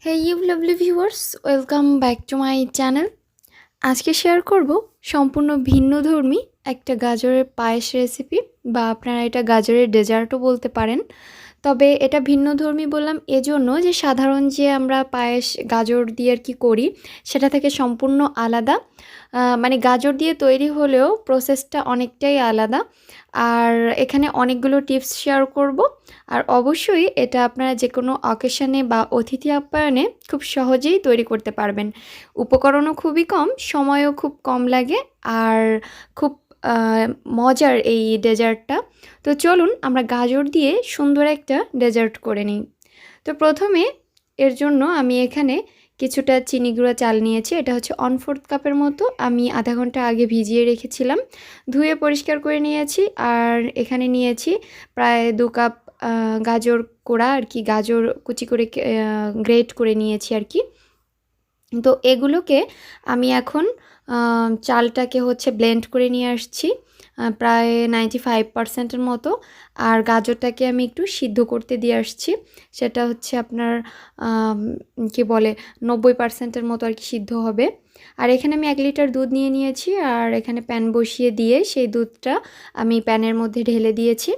Hey you lovely viewers, welcome back to my channel. আজকে share করব সম্পূর্ণ ভিন্নধর্মী একটা গাজরের পায়েস রেসিপি বা আপনারা এটা গাজরের ডেজার্টও বলতে পারেন। তবে এটা ভিন্নধর্মী বললাম এজন্য যে সাধারণ যে আমরা পায়েস গাজর দিয়ে আর কি করি সেটা থেকে সম্পূর্ণ আলাদা। মানে গাজর দিয়ে তৈরি হলেও প্রসেসটা অনেকটাই আলাদা। আর এখানে অনেকগুলো টিপস শেয়ার করব। আর অবশ্যই এটা আপনারা যে কোনো অকেশনে বা অতিথি আপ্যায়নে খুব সহজেই তৈরি করতে পারবেন। উপকরণও খুবই কম, সময়ও খুব কম লাগে, আর খুব মজার এই ডেজার্টটা। তো চলুন আমরা গাজর দিয়ে সুন্দর একটা ডেজার্ট করে নিই। তো প্রথমে এর জন্য আমি এখানে কিছুটা চিনি গুঁড়া চাল নিয়েছি। এটা হচ্ছে 1/4 কাপের মতো। আমি আধা ঘন্টা আগে ভিজিয়ে রেখেছিলাম, ধুয়ে পরিষ্কার করে নিয়েছি। আর এখানে নিয়েছি প্রায় 2 কাপ গাজর কোড়া আর কি, গাজর কুচি করে গ্রেট করে নিয়েছি আর কি। তো এগুলোকে আমি এখন চালটাকে হচ্ছে ব্লেন্ড করে নিয়ে আসছি প্রায় 95%-এর মতো। আর গাজরটাকে আমি একটু সিদ্ধ করতে দিয়ে আসছি, সেটা হচ্ছে আপনার কি বলে 90%-এর মতো আর কি সিদ্ধ হবে। আর এখানে আমি 1 লিটার দুধ নিয়ে নিয়েছি, আর এখানে প্যান বসিয়ে দিয়ে সেই দুধটা আমি প্যানের মধ্যে ঢেলে দিয়েছি।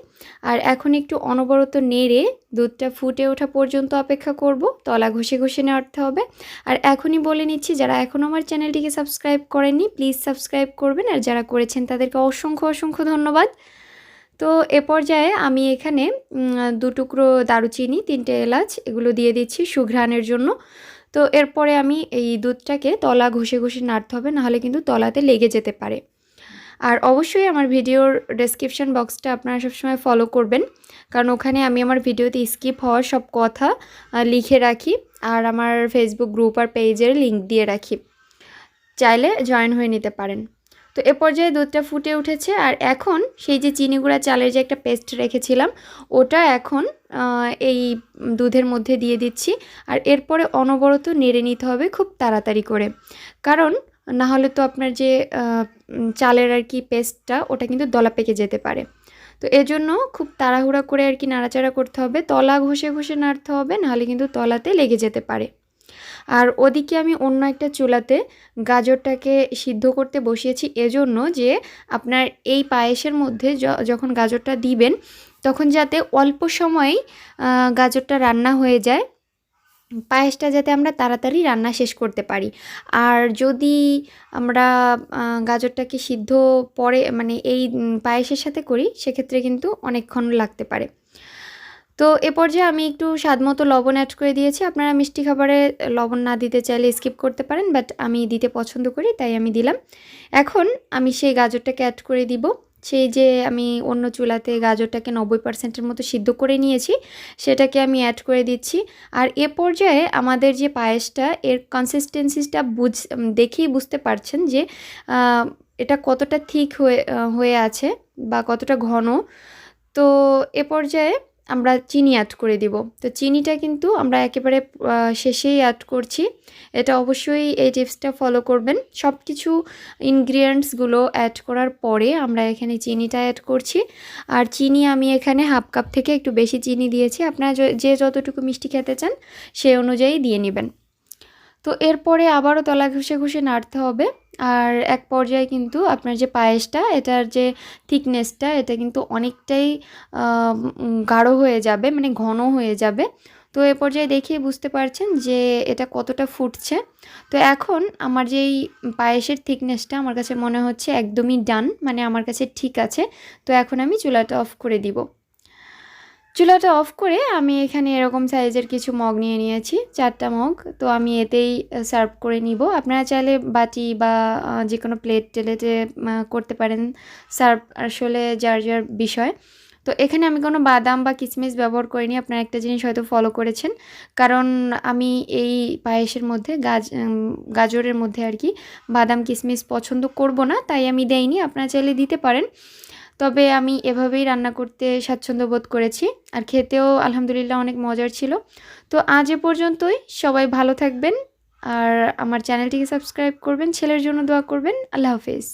আর এখন একটু অনবরত নেড়ে দুধটা ফুটে ওঠা পর্যন্ত অপেক্ষা করব। তলা ঘষে ঘষে নেওয়াতে হবে। আর এখনই বলে নিচ্ছি, যারা এখনও আমার চ্যানেলটিকে সাবস্ক্রাইব করেননি প্লিজ সাবস্ক্রাইব করবেন, আর যারা করেছেন তাদেরকে অসংখ্য অসংখ্য ধন্যবাদ। তো এ পর্যায়ে আমি এখানে 2 টুকরো দারুচিনি, 3টে এলাচ এগুলো দিয়ে দিচ্ছি সুঘ্রাণের জন্য। তো এরপরে আমি এই দুধটাকে তলা ঘষে ঘষে নাড়তে হবে, নাহলে কিন্তু তলাতে লেগে যেতে পারে। আর অবশ্যই আমার ভিডিওর ডেসক্রিপশন বক্সটা আপনারা সবসময় ফলো করবেন, কারণ ওখানে আমি আমার ভিডিওতে স্কিপ হওয়ার সব কথা লিখে রাখি। আর আমার ফেসবুক গ্রুপ আর পেজের লিঙ্ক দিয়ে রাখি, চাইলে জয়েন হয়ে নিতে পারেন। তো এ পর্যায়ে দুধটা ফুটে উঠেছে, আর এখন সেই যে চিনি গুঁড়া চালের যে একটা পেস্ট রেখেছিলাম ওটা এখন এই দুধের মধ্যে দিয়ে দিচ্ছি। আর এরপরে অনবরত নেড়ে নিতে হবে খুব তাড়াতাড়ি করে, কারণ না হলে তো আপনার যে চালের আর কি পেস্টটা ওটা কিন্তু দলা পেকে যেতে পারে। তো এজন্য খুব তাড়াহুড়া করে আর কি নাড়াচাড়া করতে হবে, তলা ঘষে ঘষে নাড়তে হবে, নাহলে কিন্তু তলাতে লেগে যেতে পারে। আর ওদিকে আমি অন্য একটা চুলাতে গাজরটাকে সিদ্ধ করতে বসিয়েছি, এজন্য যে আপনার এই পায়েসের মধ্যে যখন গাজরটা দিবেন তখন যাতে অল্প সময়েই গাজরটা রান্না হয়ে যায়, পায়েসটা যাতে আমরা তাড়াতাড়ি রান্না শেষ করতে পারি। আর যদি আমরা গাজরটাকে সিদ্ধ পরে মানে এই পায়েসের সাথে করি সেক্ষেত্রে কিন্তু অনেকক্ষণ লাগতে পারে। তো এ পর্যায়ে আমি একটু স্বাদমতো লবণ অ্যাড করে দিয়েছি। আপনারা মিষ্টি খাবারে লবণ না দিতে চাইলে স্কিপ করতে পারেন, বাট আমি দিতে পছন্দ করি তাই আমি দিলাম। এখন আমি সেই গাজরটাকে অ্যাড করে দিব। সেই যে আমি অন্য চুলাতে গাজরটাকে 90%-এর মতো সিদ্ধ করে নিয়েছি সেটাকে আমি অ্যাড করে দিচ্ছি। আর এ পর্যায়ে আমাদের যে পায়েসটা এর কনসিস্টেন্সিটা দেখেই বুঝতে পারছেন যে এটা কতটা থিক হয়ে আছে বা কতটা ঘন। তো এ পর্যায়ে আমরা চিনি অ্যাড করে দিব। তো চিনিটা কিন্তু আমরা একেবারে শেষেই অ্যাড করছি। এটা অবশ্যই এই টিপসটা ফলো করবেন। সব কিছু ইনগ্রিডিয়েন্টসগুলো অ্যাড করার পরে আমরা এখানে চিনিটা অ্যাড করছি। আর চিনি আমি এখানে 1/2 কাপ থেকে একটু বেশি চিনি দিয়েছি। আপনারা যে যতটুকু মিষ্টি খেতে চান সেই অনুযায়ী দিয়ে নেবেন। তো এরপরে আবারও তলা ঘষে ঘষে নাড়তে হবে। আর এক পর্যায়ে কিন্তু আপনার যে পায়েসটা এটার যে থিকনেসটা এটা কিন্তু অনেকটাই গাঢ় হয়ে যাবে, মানে ঘন হয়ে যাবে। তো এ পর্যায়ে দেখিয়ে বুঝতে পারছেন যে এটা কতটা ফুটছে। তো এখন আমার যেই পায়েসের থিকনেসটা আমার কাছে মনে হচ্ছে একদমই ডান, মানে আমার কাছে ঠিক আছে। তো এখন আমি চুলাটা অফ করে দিব। চুলাটা অফ করে আমি এখানে এরকম সাইজের কিছু মগ নিয়ে নিয়েছি, 4টা মগ। তো আমি এতেই সার্ভ করে নিব। আপনারা চাইলে বাটি বা যে কোনো প্লেটে করতে পারেন সার্ভ, আসলে যার যার বিষয়। তো এখানে আমি কোনো বাদাম বা কিশমিশ ব্যবহার করিনি। আপনারা একটা জিনিস হয়তো ফলো করেছেন, কারণ আমি এই পায়েসের মধ্যে গাজরের মধ্যে আর কি বাদাম কিশমিশ পছন্দ করব না, তাই আমি দেইনি। আপনারা চাইলে দিতে পারেন, তবে আমি এভাবেই রান্না করতে স্বাচ্ছন্দ্য বোধ করেছি। আর খেতেও আলহামদুলিল্লাহ অনেক মজার ছিল। তো আজ এ পর্যন্তই। সবাই ভালো থাকবেন, আর আমার চ্যানেলটিকে সাবস্ক্রাইব করবেন, ছেলের জন্য দোয়া করবেন। আল্লাহ হাফেজ।